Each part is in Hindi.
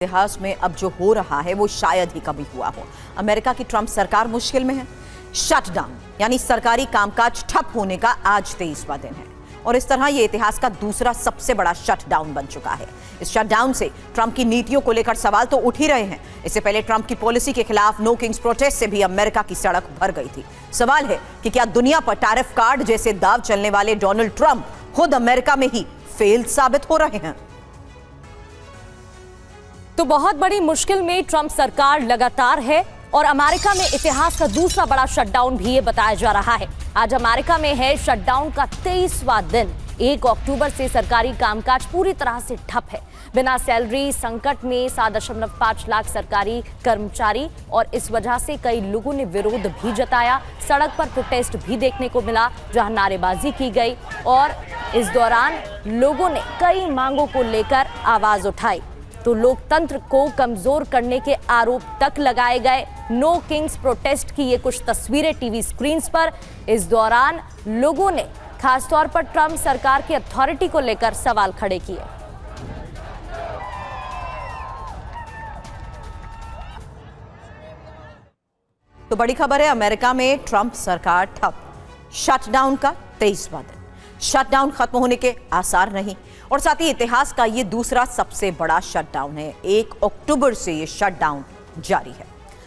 इतिहास में अब जो हो रहा है वो शायद ही कभी हुआ हो। अमेरिका की ट्रंप सरकार मुश्किल में है। शटडाउन यानी सरकारी कामकाज ठप होने का आज 23वां दिन है और इस तरह ये इतिहास का दूसरा सबसे बड़ा शटडाउन बन चुका है। इस शटडाउन से ट्रंप की नीतियों को लेकर सवाल तो उठ ही रहे हैं। इससे पहले ट्रंप की पॉलिसी के खिलाफ नो किंग्स प्रोटेस्ट से भी अमेरिका की सड़क भर गई थी। सवाल है कि क्या दुनिया पर टैरिफ कार्ड जैसे दाव चलने वाले डोनाल्ड ट्रंप खुद अमेरिका में ही फेल साबित हो रहे हैं? तो बहुत बड़ी मुश्किल में ट्रंप सरकार लगातार है और अमेरिका में इतिहास का दूसरा बड़ा शटडाउन भी ये बताया जा रहा है। आज अमेरिका में है शटडाउन का 23वां दिन। 1 अक्टूबर से सरकारी कामकाज पूरी तरह से ठप है। बिना सैलरी संकट में 7.5 लाख सरकारी कर्मचारी और इस वजह से कई लोगों ने विरोध भी जताया। सड़क पर प्रोटेस्ट भी देखने को मिला जहां नारेबाजी की गई और इस दौरान लोगों ने कई मांगों को लेकर आवाज उठाई। तो लोकतंत्र को कमजोर करने के आरोप तक लगाए गए। नो किंग्स प्रोटेस्ट की ये कुछ तस्वीरें टीवी स्क्रीन्स पर। इस दौरान लोगों ने खासतौर पर ट्रंप सरकार की अथॉरिटी को लेकर सवाल खड़े किए। तो बड़ी खबर है, अमेरिका में ट्रंप सरकार ठप। शटडाउन का 23वां दिन। शटडाउन खत्म होने के आसार नहीं और साथ ही इतिहास का ये दूसरा सबसे बड़ा शटडाउन है। 1 अक्टूबर से ये शटडाउन जारी है।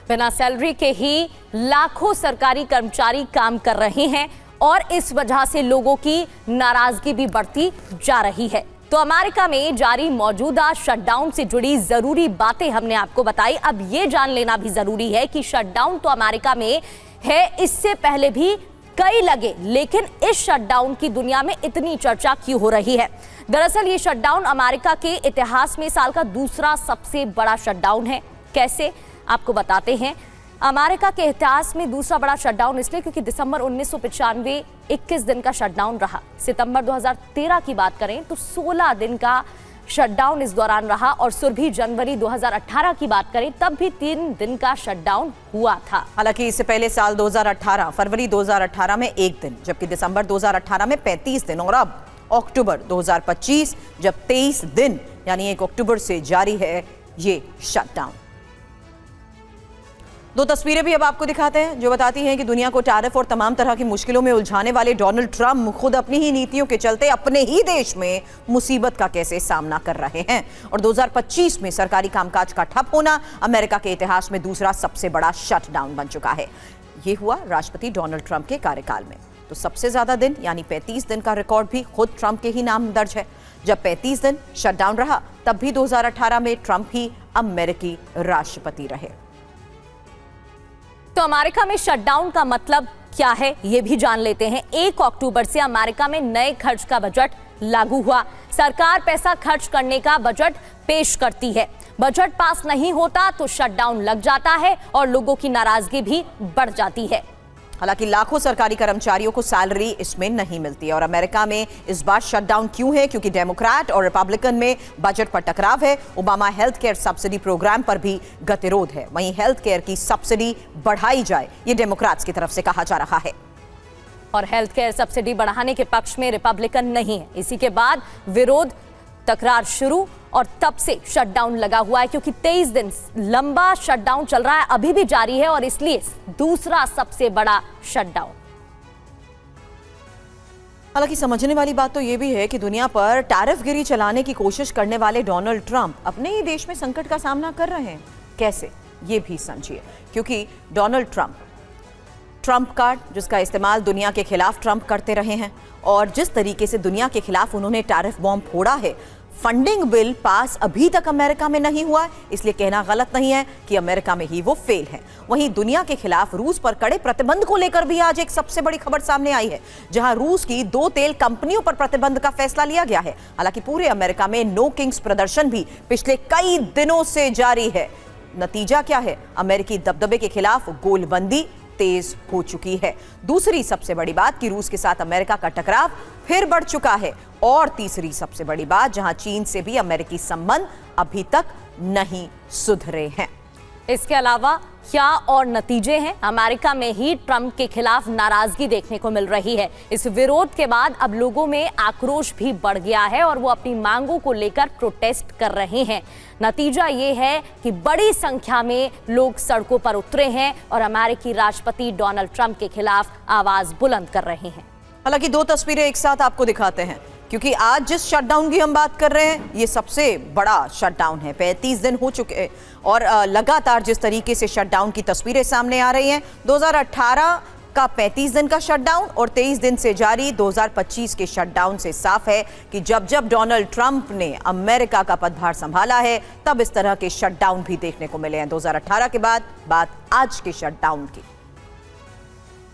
बिना सैलरी के ही लाखों सरकारी कर्मचारी काम कर रहे हैं और इस वजह से लोगों की नाराजगी भी बढ़ती जा रही है। तो अमेरिका में जारी मौजूदा शटडाउन से जुड़ी जरूरी बातें हमने आपको बताई। अब ये जान लेना भी जरूरी है कि शटडाउन तो अमेरिका में है, इससे पहले भी कई लगे, लेकिन इस शटडाउन की दुनिया में इतनी चर्चा क्यों हो रही है? दरअसल ये शटडाउन अमेरिका के इतिहास में साल का दूसरा सबसे बड़ा शटडाउन है। कैसे, आपको बताते हैं। अमेरिका के इतिहास में दूसरा बड़ा शटडाउन इसलिए क्योंकि दिसंबर 1995 21 दिन का शटडाउन रहा। सितंबर 2013 की बात करें तो 16 दिन का शटडाउन इस दौरान रहा और 16 जनवरी 2018 की बात करें तब भी 3 दिन का शटडाउन हुआ था। हालांकि इससे पहले साल 2018 फरवरी 2018 में 1 दिन, जबकि दिसंबर 2018 में 35 दिन और अब अक्टूबर 2025 जब 23 दिन यानी 1 अक्टूबर से जारी है ये शटडाउन। दो तस्वीरें भी अब आपको दिखाते हैं जो बताती हैं कि दुनिया को टैरिफ और तमाम तरह की मुश्किलों में उलझाने वाले डोनाल्ड ट्रंप खुद अपनी ही नीतियों के चलते अपने ही देश में मुसीबत का कैसे सामना कर रहे हैं। और 2025 में सरकारी कामकाज का ठप होना अमेरिका के इतिहास में दूसरा सबसे बड़ा शटडाउन बन चुका है। ये हुआ राष्ट्रपति डोनाल्ड ट्रंप के कार्यकाल में। तो सबसे ज्यादा दिन यानी 35 दिन का रिकॉर्ड भी खुद ट्रंप के ही नाम दर्ज है। जब 35 दिन शटडाउन रहा तब भी 2018 में ट्रंप ही अमेरिकी राष्ट्रपति रहे। तो अमेरिका में शटडाउन का मतलब क्या है ये भी जान लेते हैं। 1 अक्टूबर से अमेरिका में नए खर्च का बजट लागू हुआ। सरकार पैसा खर्च करने का बजट पेश करती है। बजट पास नहीं होता तो शटडाउन लग जाता है और लोगों की नाराजगी भी बढ़ जाती है। हालांकि लाखों सरकारी कर्मचारियों को सैलरी इसमें नहीं मिलती है और अमेरिका में इस बार शटडाउन क्यों है? क्योंकि डेमोक्रेट और रिपब्लिकन में बजट पर टकराव है। Obama health care subsidy programme पर भी गतिरोध है। वहीं हेल्थ केयर की सब्सिडी बढ़ाई जाए ये डेमोक्रेट्स की तरफ से कहा जा रहा है और हेल्थ केयर सब्सिडी बढ़ाने के पक्ष में रिपब्लिकन नहीं है। इसी के बाद विरोध तकरार शुरू और तब से शटडाउन लगा हुआ है क्योंकि 23 दिन लंबा शटडाउन चल रहा है, अभी भी जारी है और इसलिए दूसरा सबसे बड़ा शटडाउन। हालांकि समझने वाली बात तो यह भी है कि दुनिया पर टैरिफगिरी चलाने की कोशिश करने वाले डोनाल्ड ट्रंप अपने ही देश में संकट का सामना कर रहे हैं। कैसे, ये भी समझिए। क्योंकि डोनाल्ड ट्रंप कार्ड जिसका इस्तेमाल दुनिया के खिलाफ ट्रंप करते रहे हैं और जिस तरीके से दुनिया के खिलाफ उन्होंने टैरिफ बॉम्ब फोड़ा है, फंडिंग बिल पास अभी तक अमेरिका में नहीं हुआ, इसलिए कहना गलत नहीं है कि अमेरिका में ही वो फेल है। वहीं दुनिया के खिलाफ रूस पर कड़े प्रतिबंध को लेकर भी आज एक सबसे बड़ी खबर सामने आई है, जहां रूस की 2 तेल कंपनियों पर प्रतिबंध का फैसला लिया गया है। हालांकि पूरे अमेरिका में नो किंग्स प्रदर्शन भी पिछले कई दिनों से जारी है। नतीजा क्या है? अमेरिकी दबदबे के खिलाफ गोलबंदी तेज हो चुकी है। दूसरी सबसे बड़ी बात कि रूस के साथ अमेरिका का टकराव फिर बढ़ चुका है और तीसरी सबसे बड़ी बात जहां चीन से भी अमेरिकी संबंध अभी तक नहीं सुधरे हैं। इसके अलावा क्या और नतीजे हैं? अमेरिका में ही ट्रंप के खिलाफ नाराजगी देखने को मिल रही है। इस विरोध के बाद अब लोगों में आक्रोश भी बढ़ गया है और वो अपनी मांगों को लेकर प्रोटेस्ट कर रहे हैं। नतीजा ये है कि बड़ी संख्या में लोग सड़कों पर उतरे हैं और अमेरिकी राष्ट्रपति डोनाल्ड ट्रंप के खिलाफ आवाज बुलंद कर रहे हैं। हालांकि दो तस्वीरें एक साथ आपको दिखाते हैं, क्योंकि आज जिस शटडाउन की हम बात कर रहे हैं ये सबसे बड़ा शटडाउन है। 35 दिन हो चुके हैं और लगातार जिस तरीके से शटडाउन की तस्वीरें सामने आ रही हैं, 2018 का 35 दिन का शटडाउन और 23 दिन से जारी 2025 के शटडाउन से साफ है कि जब जब डोनाल्ड ट्रंप ने अमेरिका का पदभार संभाला है तब इस तरह के शटडाउन भी देखने को मिले हैं। 2018 के बाद बात आज के शटडाउन की।